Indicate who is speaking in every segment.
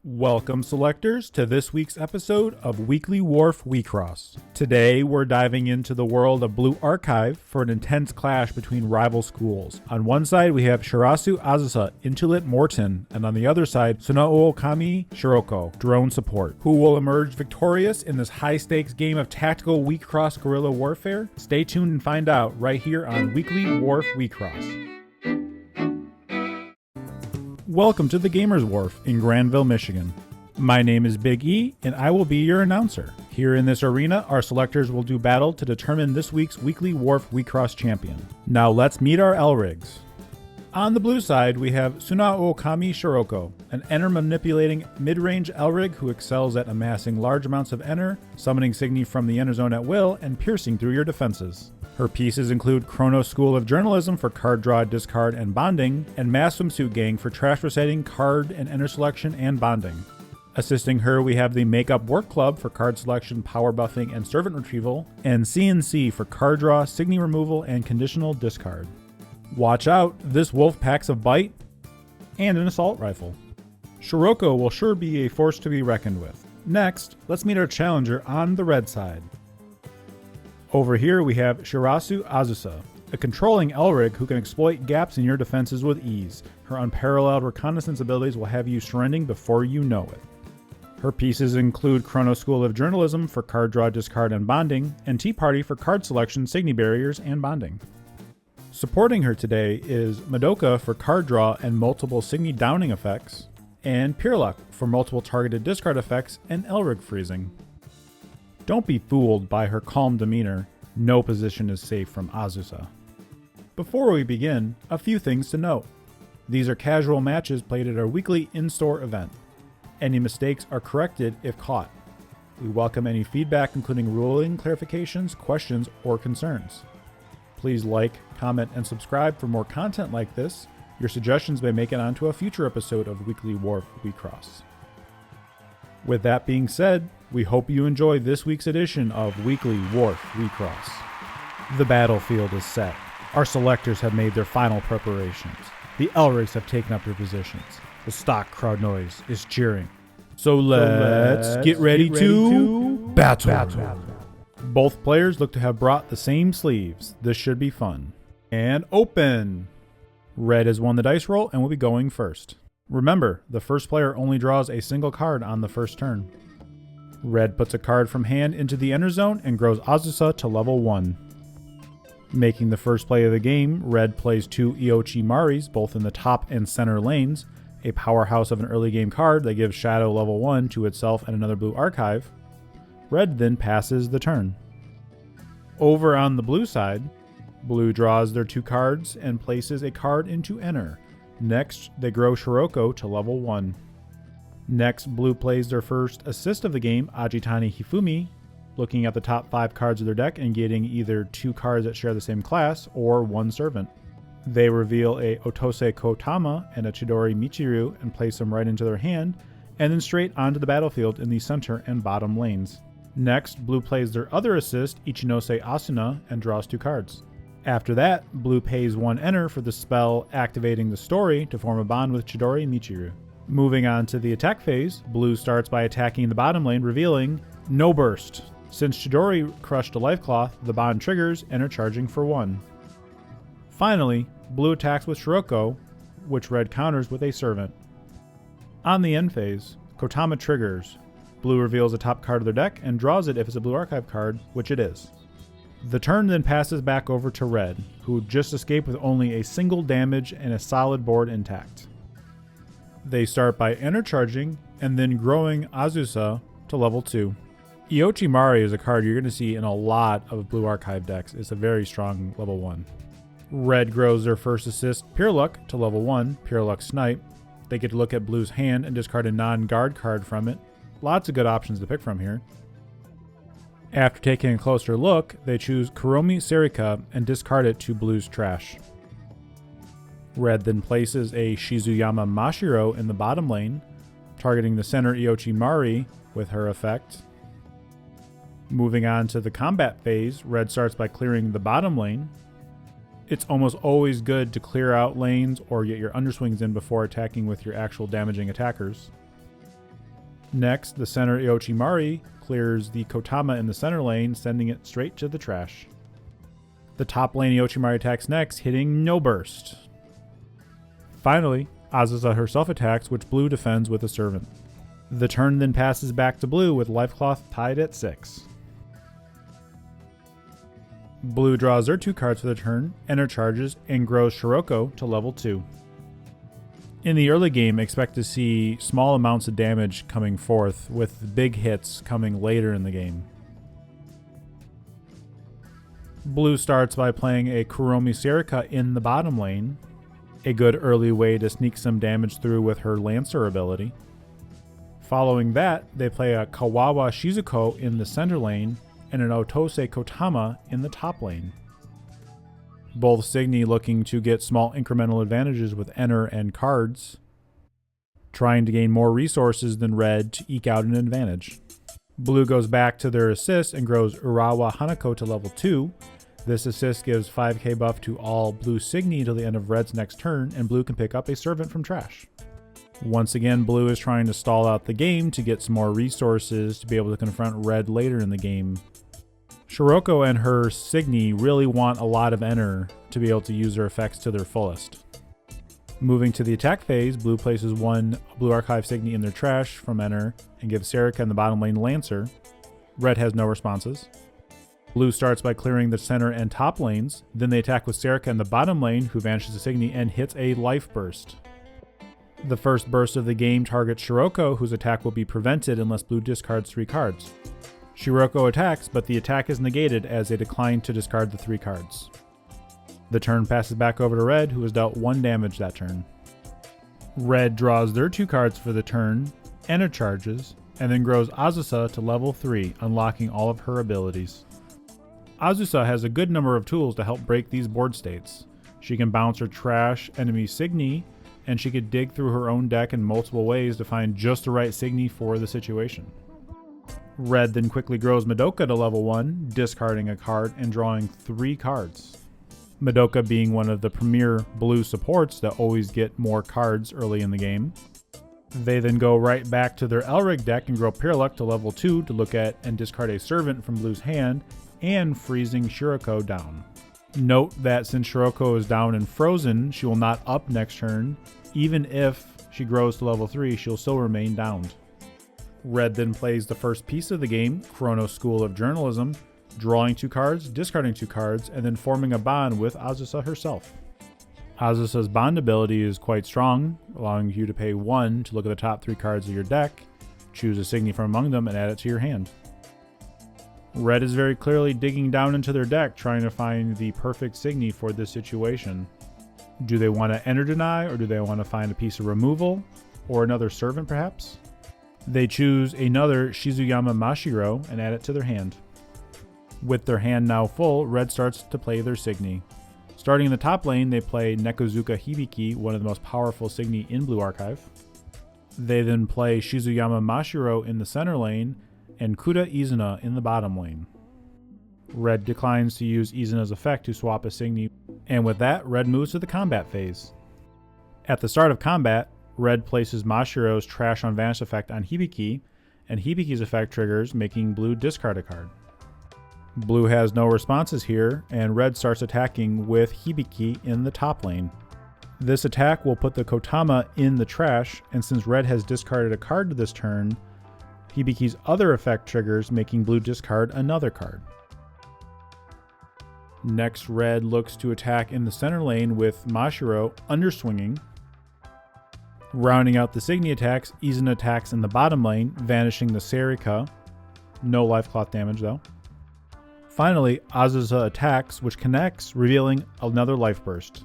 Speaker 1: Welcome, Selectors, to this week's episode of Weekly Wharf Wixoss. Today, we're diving into the world of Blue Archive for an intense clash between rival schools. On one side, we have Shirasu Azusa, Intulit Morten, and on the other side, Sunaookami Shiroko, drone support. Who will emerge victorious in this high-stakes game of tactical Wixoss guerrilla warfare? Stay tuned and find out right here on Weekly Wharf Wixoss. Welcome to the Gamers Wharf in Granville, Michigan. My name is Big E, and I will be your announcer. Here in this arena, our selectors will do battle to determine this week's Weekly Wharf Wixoss champion. Now let's meet our Elrigs. On the blue side, we have Sunaookami Shiroko, an Enter-manipulating mid-range Elrig who excels at amassing large amounts of Enter, summoning Signy from the Enter Zone at will, and piercing through your defenses. Her pieces include Chrono School of Journalism for card draw, discard, and bonding, and Mass Swimsuit Gang for trash reciting, card and Enter selection, and bonding. Assisting her, we have the Makeup Work Club for card selection, power buffing, and servant retrieval, and CNC for card draw, Signy removal, and conditional discard. Watch out, this wolf packs a bite and an assault rifle. Shiroko will sure be a force to be reckoned with. Next, let's meet our challenger on the red side. Over here we have Shirasu Azusa, a controlling Elrig who can exploit gaps in your defenses with ease. Her unparalleled reconnaissance abilities will have you surrendering before you know it. Her pieces include Chrono School of Journalism for card draw, discard, and bonding, and Tea Party for card selection, Signy barriers, and bonding. Supporting her today is Madoka for card draw and multiple Signy downing effects, and Pure Luck for multiple targeted discard effects and Elrig freezing. Don't be fooled by her calm demeanor. No position is safe from Azusa. Before we begin, a few things to note. These are casual matches played at our weekly in-store event. Any mistakes are corrected if caught. We welcome any feedback, including ruling clarifications, questions, or concerns. Please like, comment, and subscribe for more content like this. Your suggestions may make it onto a future episode of Weekly Wharf Wixoss. With that being said, we hope you enjoy this week's edition of Weekly Wharf Wixoss. The battlefield is set. Our selectors have made their final preparations. The Elrigs have taken up their positions. The stock crowd noise is cheering. So let's get ready to battle. Both players look to have brought the same sleeves. This should be fun. And open! Red has won the dice roll and will be going first. Remember, the first player only draws a single card on the first turn. Red puts a card from hand into the Enter Zone and grows Azusa to level 1. Making the first play of the game, Red plays 2 Iochi Maris, both in the top and center lanes, a powerhouse of an early game card that gives Shadow level 1 to itself and another Blue Archive. Red then passes the turn. Over on the blue side, Blue draws their 2 cards and places a card into Enter. Next, they grow Shiroko to level 1. Next, Blue plays their first assist of the game, Ajitani Hifumi, looking at the top 5 cards of their deck and getting either 2 cards that share the same class or 1 servant. They reveal a Otose Kotama and a Chidori Michiru and place them right into their hand, and then straight onto the battlefield in the center and bottom lanes. Next, Blue plays their other assist, Ichinose Asuna, and draws 2 cards. After that, Blue pays 1 Enter for the spell activating the story to form a bond with Chidori Michiru. Moving on to the attack phase, Blue starts by attacking the bottom lane, revealing No Burst. Since Chidori crushed a life cloth, the bond triggers, Enter charging for 1. Finally, Blue attacks with Shiroko, which Red counters with a servant. On the end phase, Kotama triggers. Blue reveals a top card of their deck and draws it if it's a Blue Archive card, which it is. The turn then passes back over to Red, who just escaped with only a single damage and a solid board intact. They start by Enter charging and then growing Azusa to level 2. Iochi Mari is a card you're going to see in a lot of Blue Archive decks. It's a very strong level 1. Red grows their first assist, Pure Luck, to level 1, Pure Luck Snipe. They get to look at Blue's hand and discard a non-guard card from it. Lots of good options to pick from here. After taking a closer look, they choose Kuromi Serika and discard it to Blue's trash. Red then places a Shizuyama Mashiro in the bottom lane, targeting the center Iochi Mari with her effect. Moving on to the combat phase, Red starts by clearing the bottom lane. It's almost always good to clear out lanes or get your underswings in before attacking with your actual damaging attackers. Next, the center Iochimari clears the Kotama in the center lane, sending it straight to the trash. The top lane Iochimari attacks next, hitting no burst. Finally, Azusa herself attacks, which blue defends with a servant. The turn then passes back to blue with Life Cloth tied at 6. Blue draws their 2 cards for the turn, enter charges, and grows Shiroko to level 2. In the early game, expect to see small amounts of damage coming forth, with big hits coming later in the game. Blue starts by playing a Kuromi Serika in the bottom lane, a good early way to sneak some damage through with her Lancer ability. Following that, they play a Kawawa Shizuko in the center lane and an Otose Kotama in the top lane. Both Signy looking to get small incremental advantages with enter and cards, trying to gain more resources than red to eke out an advantage. Blue goes back to their assist and grows Urawa Hanako to level 2. This assist gives 5k buff to all blue Signy until the end of red's next turn, and blue can pick up a servant from trash. Once again, blue is trying to stall out the game to get some more resources to be able to confront red later in the game. Shiroko and her Signy really want a lot of enter to be able to use their effects to their fullest. Moving to the attack phase, blue places 1 blue archive Signy in their trash from enter and gives Serika in the bottom lane Lancer. Red has no responses. Blue starts by clearing the center and top lanes, then they attack with Serika in the bottom lane, who vanishes the Signy and hits a life burst. The first burst of the game targets Shiroko, whose attack will be prevented unless blue discards 3 cards. Shiroko attacks, but the attack is negated as they decline to discard the 3 cards. The turn passes back over to red, who has dealt 1 damage that turn. Red draws their 2 cards for the turn, enter charges, and then grows Azusa to level 3, unlocking all of her abilities. Azusa has a good number of tools to help break these board states. She can bounce or trash enemy Signy, and she could dig through her own deck in multiple ways to find just the right Signy for the situation. Red then quickly grows Madoka to level 1, discarding a card and drawing 3 cards. Madoka being one of the premier blue supports that always get more cards early in the game. They then go right back to their Elric deck and grow Pyrrhuluck to level 2 to look at and discard a servant from blue's hand, and freezing Shiroko down. Note that since Shiroko is down and frozen, she will not up next turn. Even if she grows to level 3, she'll still remain downed. Red then plays the first piece of the game, Chrono School of Journalism, drawing 2 cards, discarding 2 cards, and then forming a bond with Azusa herself. Azusa's bond ability is quite strong, allowing you to pay 1 to look at the top 3 cards of your deck, choose a Signy from among them, and add it to your hand. Red is very clearly digging down into their deck, trying to find the perfect Signy for this situation. Do they want to enter deny, or do they want to find a piece of removal, or another servant perhaps? They choose another Shizuyama Mashiro and add it to their hand. With their hand now full, red starts to play their Signy. Starting in the top lane, they play Nekozuka Hibiki, one of the most powerful Signy in Blue Archive. They then play Shizuyama Mashiro in the center lane, and Kuda Izuna in the bottom lane. Red declines to use Izuna's effect to swap a Signy, and with that, red moves to the combat phase. At the start of combat, red places Mashiro's Trash on Vanish effect on Hibiki, and Hibiki's effect triggers, making blue discard a card. Blue has no responses here, and red starts attacking with Hibiki in the top lane. This attack will put the Kotama in the trash, and since red has discarded a card to this turn, Hibiki's other effect triggers, making blue discard another card. Next, red looks to attack in the center lane with Mashiro underswinging. Rounding out the Signy attacks, Izuna attacks in the bottom lane, vanishing the Serika. No life cloth damage though. Finally, Azusa attacks, which connects, revealing another life burst.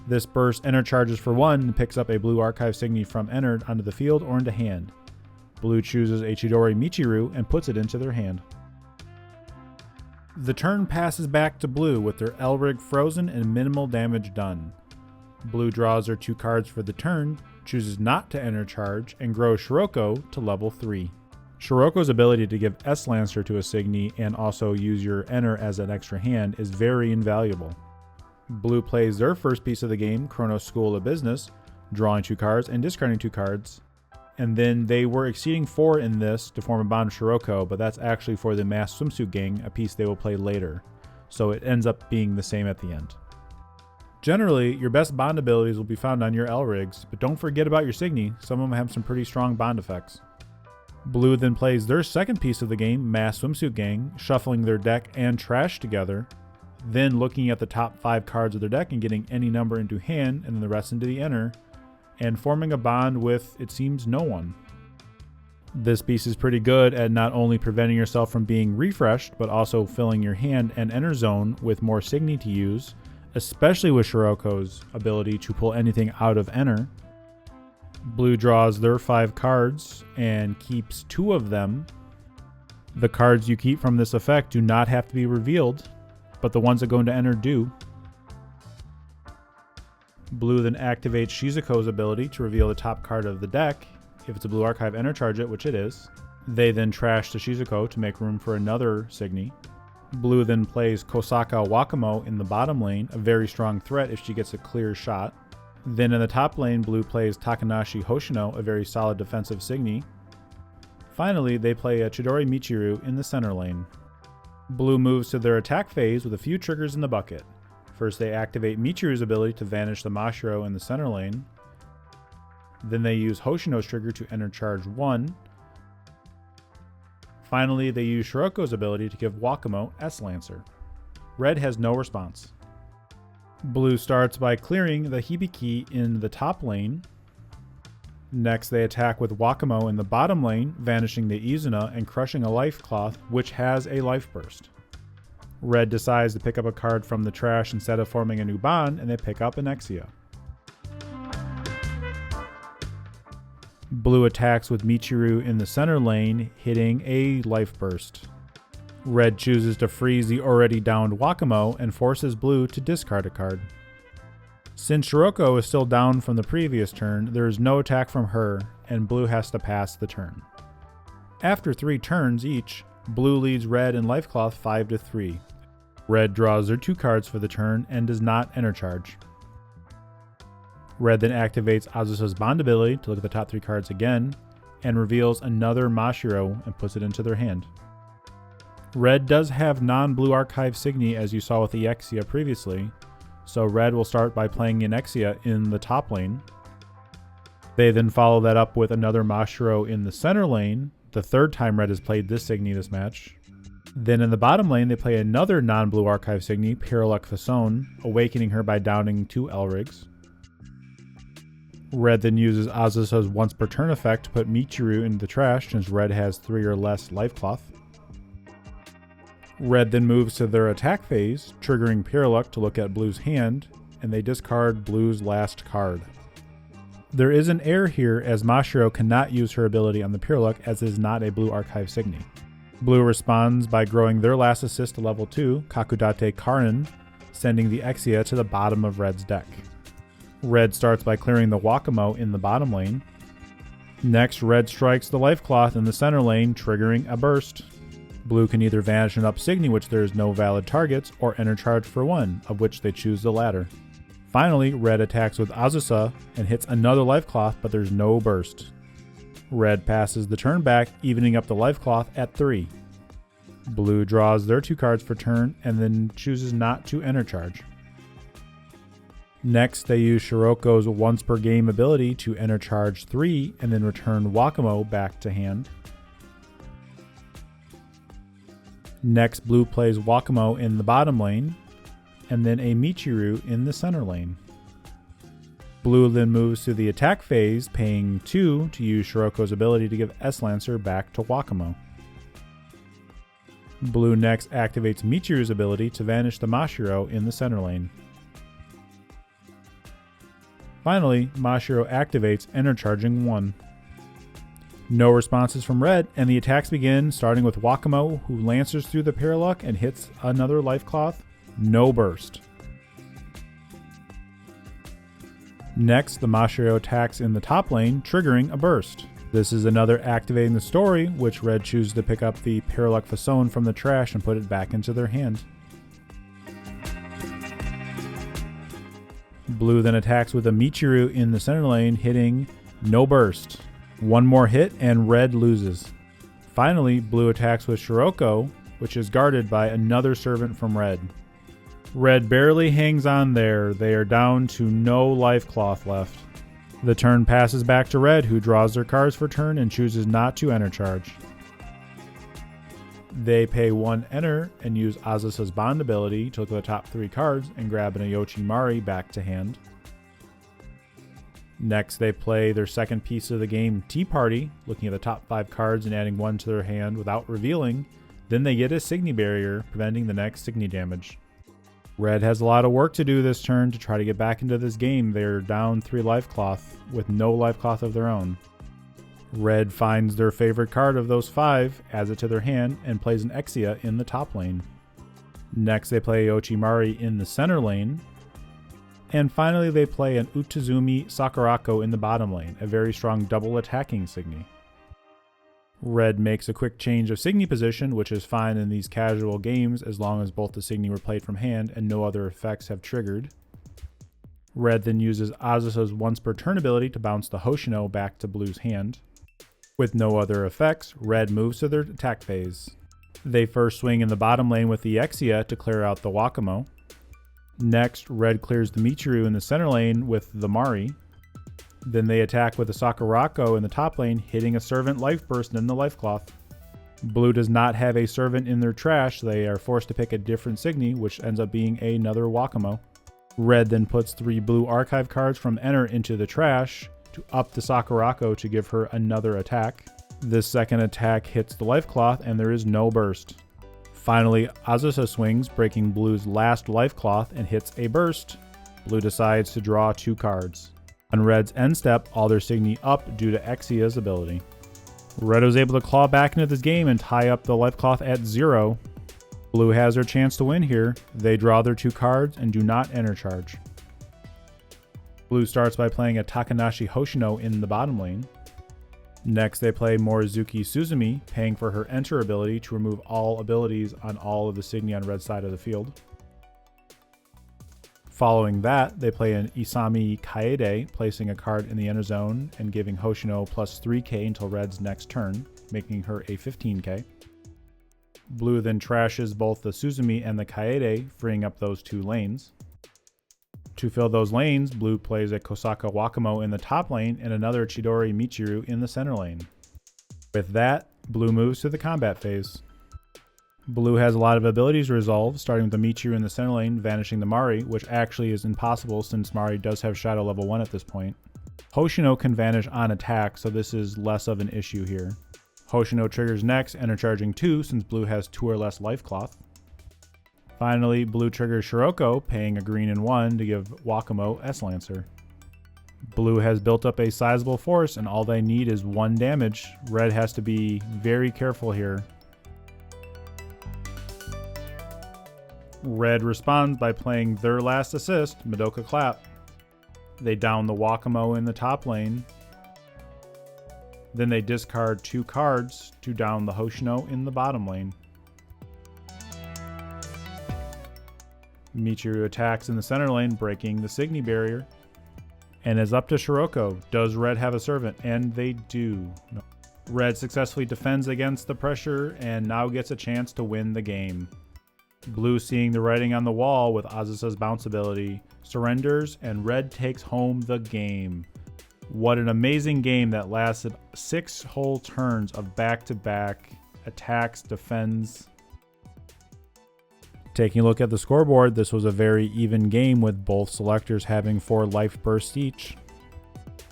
Speaker 1: This burst enter charges for 1 and picks up a blue archive Signy from entered onto the field or into hand. Blue chooses a Chidori Michiru and puts it into their hand. The turn passes back to blue with their Elrig frozen and minimal damage done. Blue draws their 2 cards for the turn, chooses not to enter charge, and grows Shiroko to level 3. Shiroko's ability to give S-Lancer to a Signy and also use your enter as an extra hand is very invaluable. Blue plays their first piece of the game, Chrono School of Business, drawing 2 cards and discarding 2 cards, And then they were exceeding 4 in this to form a bond with Shiroko, but that's actually for the Masked Swimsuit Gang, a piece they will play later. So it ends up being the same at the end. Generally, your best bond abilities will be found on your L-rigs, but don't forget about your Signy. Some of them have some pretty strong bond effects. Blue then plays their second piece of the game, Masked Swimsuit Gang, shuffling their deck and trash together, then looking at the top 5 cards of their deck and getting any number into hand and then the rest into the enter, and forming a bond with, it seems, no one. This piece is pretty good at not only preventing yourself from being refreshed, but also filling your hand and enter zone with more Signy to use, especially with Shiroko's ability to pull anything out of enter. Blue draws their 5 cards and keeps 2 of them. The cards you keep from this effect do not have to be revealed, but the ones that go into enter do. Blue then activates Shizuko's ability to reveal the top card of the deck. If it's a blue archive, enter charge it, which it is. They then trash the Shizuko to make room for another Signy. Blue then plays Kosaka Wakamo in the bottom lane, a very strong threat if she gets a clear shot. Then in the top lane, Blue plays Takanashi Hoshino, a very solid defensive Signy. Finally, they play a Chidori Michiru in the center lane. Blue moves to their attack phase with a few triggers in the bucket. First, they activate Michiru's ability to vanish the Mashiro in the center lane. Then they use Hoshino's trigger to enter charge 1. Finally, they use Shiroko's ability to give Wakamo S-Lancer. Red has no response. Blue starts by clearing the Hibiki in the top lane. Next, they attack with Wakamo in the bottom lane, vanishing the Izuna and crushing a life cloth, which has a life burst. Red decides to pick up a card from the trash instead of forming a new bond, and they pick up an Exia. Blue attacks with Michiru in the center lane, hitting a life burst. Red chooses to freeze the already downed Wakamo and forces Blue to discard a card. Since Shiroko is still down from the previous turn, there is no attack from her, and Blue has to pass the turn. After 3 turns each, Blue leads Red and Lifecloth 5-3. Red draws their 2 cards for the turn and does not enter charge. Red then activates Azusa's bond ability to look at the top 3 cards again, and reveals another Mashiro and puts it into their hand. Red does have non-blue archive Signy, as you saw with the Exia previously, so Red will start by playing an Exia in the top lane. They then follow that up with another Mashiro in the center lane, the 3rd time Red has played this Signy this match. Then in the bottom lane, they play another non-blue archive Signy, Pireluk Fasone, awakening her by downing 2 L-Rigs. Red then uses Azusa's once per turn effect to put Michiru into the trash since Red has 3 or less life cloth. Red then moves to their attack phase, triggering Pireluk to look at Blue's hand, and they discard Blue's last card. There is an error here as Mashiro cannot use her ability on the Pireluk as it is not a blue archive Signy. Blue responds by growing their last assist to level 2, Kakudate Karin, sending the Exia to the bottom of Red's deck. Red starts by clearing the Wakamo in the bottom lane. Next, Red strikes the Life Cloth in the center lane, triggering a burst. Blue can either vanish an up Signy, which there is no valid targets, or enter charge for 1, of which they choose the latter. Finally, Red attacks with Azusa and hits another Life Cloth, but there's no burst. Red passes the turn back, evening up the Life Cloth at 3. Blue draws their 2 cards for turn and then chooses not to enter charge. Next, they use Shiroko's once per game ability to enter charge 3 and then return Wakamo back to hand. Next, Blue plays Wakamo in the bottom lane and then a Michiru in the center lane. Blue then moves to the attack phase, paying 2 to use Shiroko's ability to give S-Lancer back to Wakamo. Blue next activates Michiru's ability to vanish the Mashiro in the center lane. Finally, Mashiro activates, enter charging 1. No responses from Red, and the attacks begin, starting with Wakamo, who lancers through the Pireluk and hits another Life Cloth. No burst. Next, the Mashiro attacks in the top lane, triggering a burst. This is another activating the story, which Red chooses to pick up the Pireluk Fasone from the trash and put it back into their hand. Blue then attacks with a Michiru in the center lane, hitting no burst. One more hit and red loses. Finally, blue attacks with Shiroko, which is guarded by another servant from red. Red barely hangs on there. They are down to no life cloth left. The turn passes back to red, who draws their cards for turn and chooses not to enter charge. They pay 1 enter and use Azusa's Bond ability to look at the top 3 cards and grab an Ayochi back to hand. Next, they play their second piece of the game, Tea Party, looking at the top 5 cards and adding 1 to their hand without revealing. Then they get a Signy barrier, preventing the next Signy damage. Red has a lot of work to do this turn to try to get back into this game. They're down 3 life cloth with no life cloth of their own. Red finds their favorite card of those 5, adds it to their hand, and plays an Exia in the top lane. Next, they play Ayochi in the center lane. And finally, they play an Utazumi Sakurako in the bottom lane, a very strong double attacking Signy. Red makes a quick change of Signy position, which is fine in these casual games as long as both the Signy were played from hand and no other effects have triggered. Red then uses Azusa's once per turn ability to bounce the Hoshino back to blue's hand. With no other effects, red moves to their attack phase. They first swing in the bottom lane with the Exia to clear out the Wakamo. Next, red clears the Michiru in the center lane with the Mari. Then they attack with the Sakurako in the top lane, hitting a servant life burst in the life cloth. Blue does not have a servant in their trash, so they are forced to pick a different Signy, which ends up being another Wakamo. Red then puts 3 blue archive cards from Enter into the trash to up the Sakurako to give her another attack. This second attack hits the life cloth and there is no burst. Finally, Azusa swings, breaking blue's last life cloth and hits a burst. Blue decides to draw 2 cards. On red's end step, all their Signy up due to Exia's ability. Red was able to claw back into this game and tie up the life cloth at 0. Blue has their chance to win here. They draw their 2 cards and do not enter charge. Blue starts by playing a Takanashi Hoshino in the bottom lane. Next, they play Morizuki Suzumi, paying for her enter ability to remove all abilities on all of the Signy on red side of the field. Following that, they play an Isami Kaede, placing a card in the enter zone and giving Hoshino plus 3k until red's next turn, making her a 15k. Blue then trashes both the Suzumi and the Kaede, freeing up those 2 lanes. To fill those lanes, blue plays a Kosaka Wakamo in the top lane and another Chidori Michiru in the center lane. With that, blue moves to the combat phase. Blue has a lot of abilities resolved, starting with the Michiru in the center lane, vanishing the Mari, which actually is impossible since Mari does have Shadow level 1 at this point. Hoshino can vanish on attack, so this is less of an issue here. Hoshino triggers next, enter charging 2 since blue has 2 or less life cloth. Finally, blue triggers Shiroko, paying a green and 1 to give Wakamo S-Lancer. Blue has built up a sizable force and all they need is 1 damage. Red has to be very careful here. Red responds by playing their last assist, Madoka Clap. They down the Wakamo in the top lane. Then they discard 2 cards to down the Hoshino in the bottom lane. Michiru attacks in the center lane, breaking the Signy barrier. And is up to Shiroko. Does red have a servant? And they do. No. Red successfully defends against the pressure and now gets a chance to win the game. Blue, seeing the writing on the wall with Azusa's bounce ability, surrenders and red takes home the game. What an amazing game that lasted 6 whole turns of back-to-back attacks, defends. Taking a look at the scoreboard, this was a very even game with both selectors having 4 life bursts each.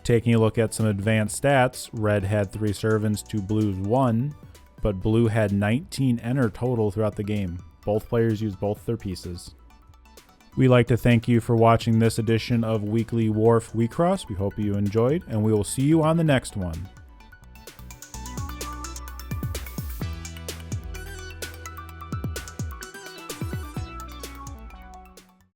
Speaker 1: Taking a look at some advanced stats, red had 3 servants to blue's 1, but blue had 19 enter total throughout the game. Both players used both their pieces. We'd like to thank you for watching this edition of Weekly Wharf Wixoss. We hope you enjoyed, and we will see you on the next one.